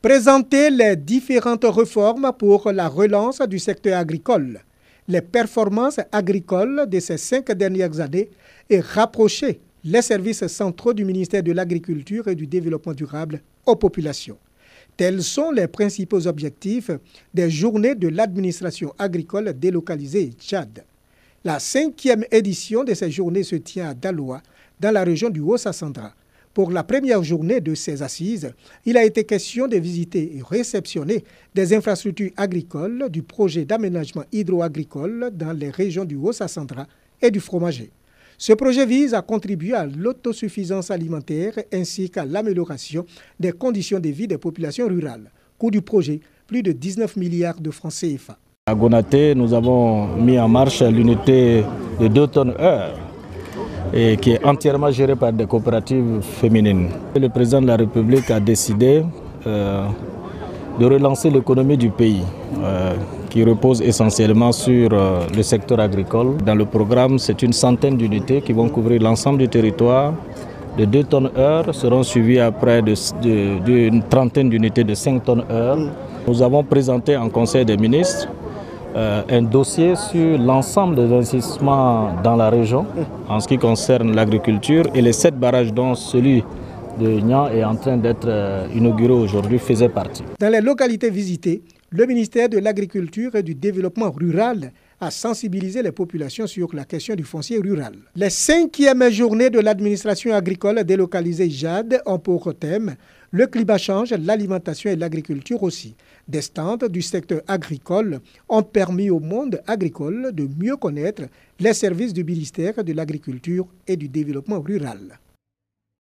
Présenter les différentes réformes pour la relance du secteur agricole, les performances agricoles de ces 5 dernières années et rapprocher les services centraux du ministère de l'Agriculture et du Développement durable aux populations. Tels sont les principaux objectifs des journées de l'administration agricole délocalisée Tchad. La 5e édition de ces journées se tient à Daloa, dans la région du Haut-Sassandra. Pour la première journée de ces assises, il a été question de visiter et réceptionner des infrastructures agricoles du projet d'aménagement hydro-agricole dans les régions du Haut-Sassandra et du Fromager. Ce projet vise à contribuer à l'autosuffisance alimentaire ainsi qu'à l'amélioration des conditions de vie des populations rurales. Coût du projet, plus de 19 milliards de francs CFA. À Gonaté, nous avons mis en marche l'unité de 2 tonnes heure et qui est entièrement gérée par des coopératives féminines. Le président de la République a décidé de relancer l'économie du pays qui repose essentiellement sur le secteur agricole. Dans le programme, c'est une centaine d'unités qui vont couvrir l'ensemble du territoire. De 2 tonnes heure seront suivies après d'une trentaine d'unités de 5 tonnes heure. Nous avons présenté en Conseil des ministres un dossier sur l'ensemble des investissements dans la région en ce qui concerne l'agriculture et les 7 barrages dont celui de Nian est en train d'être inauguré aujourd'hui faisait partie. Dans les localités visitées, le ministère de l'Agriculture et du Développement rural a sensibilisé les populations sur la question du foncier rural. Les 5e journées de l'administration agricole délocalisée JAD ont pour thème le climat change, l'alimentation et l'agriculture aussi. Des stands du secteur agricole ont permis au monde agricole de mieux connaître les services du ministère de l'Agriculture et du Développement rural.